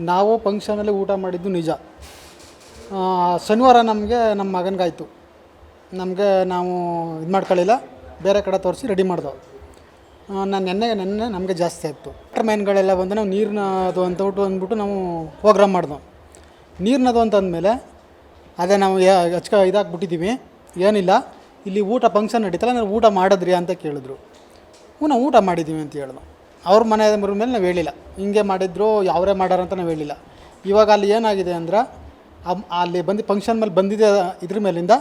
ನಾವು ಫಂಕ್ಷನಲ್ಲಿ ಊಟ ಮಾಡಿದ್ದು ನಿಜ. ಶನಿವಾರ ನಮ್ಮ ಮಗನಿಗಾಯಿತು. ನಾವು ಇದು ಮಾಡ್ಕೊಳ್ಳಿಲ್ಲ, ಬೇರೆ ಕಡೆ ತೋರಿಸಿ ರೆಡಿ ಮಾಡಿದೆವು. ನೆನ್ನೆ ನಮಗೆ ಜಾಸ್ತಿ ಆಯಿತು. ಮೈನ್ಗಳೆಲ್ಲ ಬಂದು ನಾವು ನೀರಿನದು ಅಂದ್ಬಿಟ್ಟು ನಾವು ಪ್ರೋಗ್ರಾಮ್ ಮಾಡಿದೆವು. ನೀರಿನದು ಅಂತಂದಮೇಲೆ ಅದೇ ನಾವು ಇದಾಗ್ಬಿಟ್ಟಿದ್ದೀವಿ. ಏನಿಲ್ಲ, ಇಲ್ಲಿ ಊಟ ಫಂಕ್ಷನ್ ನಡೀತಲ್ಲ, ನಾವು ಊಟ ಮಾಡಿದ್ರಿ ಅಂತ ಕೇಳಿದ್ರು. ನಾವು ಊಟ ಮಾಡಿದ್ದೀವಿ ಅಂತ ಹೇಳಿದ್ವು. ಅವ್ರ ಮನೆ ಮೇಲೆ ನಾವು ಹೇಳಿಲ್ಲ, ಹಿಂಗೆ ಮಾಡಿದ್ರು ಅವರೇ ಮಾಡ್ಯಾರಂತ ನಾವು ಹೇಳಿಲ್ಲ. ಇವಾಗ ಅಲ್ಲಿ ಏನಾಗಿದೆ ಅಂದ್ರೆ ಅಲ್ಲಿ ಬಂದು ಫಂಕ್ಷನ್ ಮೇಲೆ ಬಂದಿದೆ, ಇದ್ರ ಮೇಲಿಂದ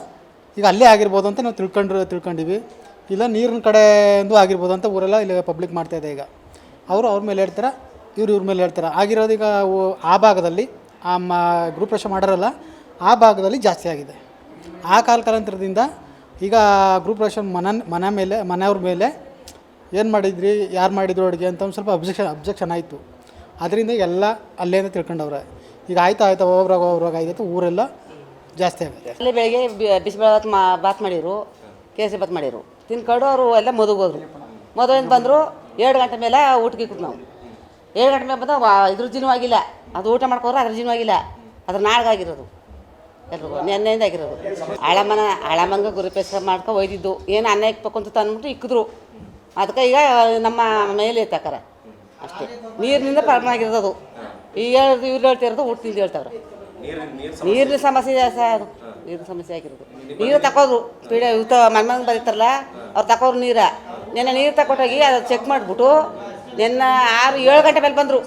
ಈಗ ಅಲ್ಲೇ ಆಗಿರ್ಬೋದು ಅಂತ ನಾವು ತಿಳ್ಕೊಂಡಿವಿ. ಇಲ್ಲ ನೀರಿನ ಕಡೆಯಿಂದ ಆಗಿರ್ಬೋದು ಅಂತ ಊರೆಲ್ಲ ಇಲ್ಲಿ ಪಬ್ಲಿಕ್ ಮಾಡ್ತಾಯಿದೆ. ಈಗ ಅವ್ರ ಮೇಲೆ ಹೇಳ್ತಾರೆ, ಇವ್ರ ಮೇಲೆ ಹೇಳ್ತಾರೆ. ಆಗಿರೋದು ಈಗ ಆ ಭಾಗದಲ್ಲಿ ಗ್ರೂಪ್ ಪ್ರವೇಶ ಮಾಡೋರಲ್ಲ, ಆ ಭಾಗದಲ್ಲಿ ಜಾಸ್ತಿ ಆಗಿದೆ. ಆ ಕಾಲಾಂತರದಿಂದ ಈಗ ಗ್ರೂಪ್ ಪ್ರವೇಶ ಮನೆಯವ್ರ ಮೇಲೆ ಏನು ಮಾಡಿದ್ರಿ, ಯಾರು ಮಾಡಿದ್ರು ಅಡುಗೆ ಅಂತ ಒಂದು ಸ್ವಲ್ಪ ಅಬ್ಜೆಕ್ಷನ್ ಆಯಿತು. ಅದರಿಂದ ಎಲ್ಲ ಅಲ್ಲೇನೇ ತಿಳ್ಕೊಂಡವ್ರೆ. ಈಗ ಆಯ್ತಾ ಹೋಗ್ರಾಗ ಆಗಿತ್ತು, ಊರೆಲ್ಲ ಜಾಸ್ತಿ ಆಗಿದೆ. ಅಲ್ಲಿ ಬೆಳಗ್ಗೆ ಬಿಸಿಬೇಳೆ ಬಾತ್ ಮಾಡಿರು, ಕೇಸರಿ ಬಾತ್ ಮಾಡಿರು, ತಿನ್ಕೊಂಡು ಅವರು ಎಲ್ಲ ಮದುವೆ ಹೋದ್ರು. ಮದುವೆಯಿಂದ ಬಂದರು. 2 ಗಂಟೆ ಮೇಲೆ ಊಟಕ್ಕೆ ಕೂತು ನಾವು 7 ಗಂಟೆ ಮೇಲೆ ಬಂದು ಇದ್ರ ಜಿನೂ ಆಗಿಲ್ಲ. ಅದು ಊಟ ಮಾಡ್ಕೋದ್ರೆ ಅದ್ರ ಜಿನೂ ಆಗಿಲ್ಲ. ಅದ್ರ ನಾಳೆಗಾಗಿರೋದು ಎಲ್ರಿಗೂ ನೆನ್ನೆಯಿಂದ ಆಗಿರೋದು. ಹಳಮಂಗ ಗುರುಪೇಶ ಮಾಡ್ಕೊ ಒಯ್ದಿದ್ದು ಏನು ಅನ್ನ ಇಕ್ಬೇಕು ಅಂತ ತಂದ್ಬಿಟ್ಟು ಇಕ್ಕಿದ್ರು. ಅದಕ್ಕೆ ಈಗ ನಮ್ಮ ಮೇಲೆ ತಕ್ಕಾರ ಅಷ್ಟೇ. ನೀರಿನಿಂದ ಪ್ರಾಬ್ಲಮ್ ಆಗಿರೋದು. ಈಗ ಇವ್ರು ಹೇಳ್ತಿರೋದು ಊಟದಿಂದ ಹೇಳ್ತಾವ್ರೆ. ನೀರಿನ ಸಮಸ್ಯೆ ಅದು ನೀರಿನ ಸಮಸ್ಯೆ ಆಗಿರೋದು. ನೀರು ತಗೋದ್ರು ಪೀಡೆ ಮನೆ ಬರೀತಾರಲ್ಲ, ಅವ್ರು ತಗೋರು ನೆನ್ನೆ ನೀರು ತಗೊಟ್ಟೋಗಿ ಅದು ಚೆಕ್ ಮಾಡಿಬಿಟ್ಟು ನೆನ್ನೆ 7 ಗಂಟೆ ಮೇಲೆ ಬಂದರು.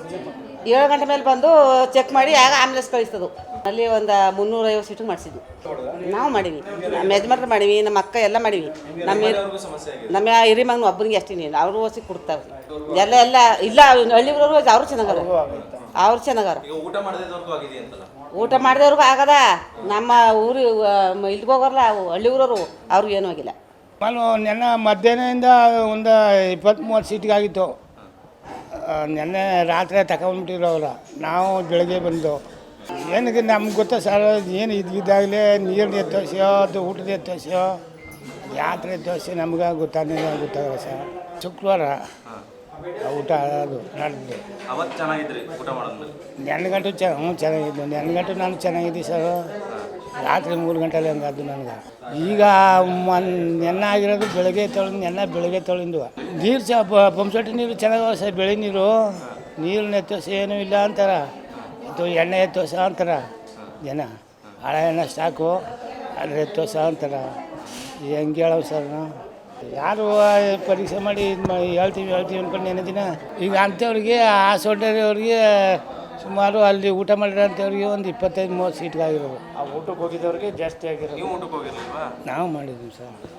7 ಗಂಟೆ ಮೇಲೆ ಬಂದು ಚೆಕ್ ಮಾಡಿ ಆಗ ಆಂಬುಲೆನ್ಸ್ ಕಳಿಸ್ತದು. ಅಲ್ಲಿ ಒಂದು 350 ಸೀಟು ಮಾಡಿಸಿದ್ವಿ. ನಾವು ಮಾಡೀವಿ, ನಮ್ಮ ಯಜಮಾನ್ರು ಮಾಡೀವಿ, ನಮ್ಮ ಅಕ್ಕ ಎಲ್ಲ ಮಾಡೀವಿ. ನಮ್ಮ ಹಿರಿ ಮಗನ ಒಬ್ಬನಿಗೆ ಅಷ್ಟೇ ಅವರು ಓಸಿ ಕೊಡ್ತಾವೆ. ಎಲ್ಲ ಇಲ್ಲ ಹಳ್ಳಿಗಳವರು ಅವರು ಚೆನ್ನಾಗವ್ರು. ಊಟ ಮಾಡಿದವ್ರಿಗೂ ಆಗದ. ನಮ್ಮ ಊರು ಇಲ್ಲಿಗೆ ಹೋಗೋರಲ್ಲ ಹಳ್ಳಿ ಊರವರು ಅವ್ರಿಗೂ ಏನೂ ಆಗಿಲ್ಲ. ನೆನ್ನೆ ಮಧ್ಯಾಹ್ನದಿಂದ ಒಂದು 20-30 ಸೀಟಿಗಾಗಿತ್ತು. ನೆನ್ನೆ ರಾತ್ರಿ ತಗೊಂಡ್ಬಿಟ್ಟಿರೋ ಅವ್ರ. ನಾವು ಬೆಳಗ್ಗೆ ಬಂದು ಏನಕ್ಕೆ ನಮ್ಗೆ ಗೊತ್ತಾ ಸರ್, ಏನು ಇದಾಗಲೇ ನೀರಿನ ಎತ್ತೋಸೋ ಅದು ಊಟದ ಎತ್ತೋಸೋ ಯಾತ್ರೆ ಎತ್ತೋಸೋ ನಮ್ಗೆ ಗೊತ್ತಾಗಲ್ಲ ಸರ್. ಶುಕ್ರವಾರ ಊಟ ಅದು ನಡೆದು ನೆನ್ನೆ ಗಂಟು ಚೆನ್ನಾಗಿದ್ದು. ನೆನ್ನೆ ಗಂಟು ನಾನು ಚೆನ್ನಾಗಿದ್ದೆ ಸರ್. ರಾತ್ರಿ 3 ಗಂಟೆಲಿ ಹಂಗಾದ್ದು ನನಗೆ. ಈಗ ನೆನ್ನೆ ಆಗಿರೋದು ಬೆಳಗ್ಗೆ ತೊಳೆದು ನೀರು ಪಂಪ್ಸೆಟ್ ನೀರು ಚೆನ್ನಾಗವ ಸರ್. ಬೆಳೆ ನೀರಿನ ಎತ್ತೋಸ ಏನೂ ಇಲ್ಲ ಅಂತಾರೆ. ಅಥವಾ ಎಣ್ಣೆ ಎತ್ತೋಸ ಅಂತಾರೆ ಜನ. ಹಳೆ ಎಣ್ಣೆ ಸ್ಟಾಕು ಅದ್ರ ಎತ್ತೋಸ ಅಂತಾರೆ. ಹೆಂಗೆ ಹೇಳವು ಸರ್ ನಾವು? ಯಾರು ಪರೀಕ್ಷೆ ಮಾಡಿ ಹೇಳ್ತೀವಿ ಅಂದ್ಕೊಂಡು ನೆನೆ ದಿನ ಈಗ ಅಂಥವ್ರಿಗೆ ಆ ಸೊಡ್ಡವ್ರಿಗೆ ಸುಮಾರು ಅಲ್ಲಿ ಊಟ ಮಾಡಿರೋ ಅಂಥವ್ರಿಗೆ ಒಂದು 25-30 ಸೀಟ್ಗಾಗಿರೋದು. ಊಟಕ್ಕೆ ಹೋಗಿದ್ದವ್ರಿಗೆ ಜಾಸ್ತಿ ಆಗಿರೋದು. ನಾವು ಮಾಡಿದ್ದೀವಿ ಸರ್.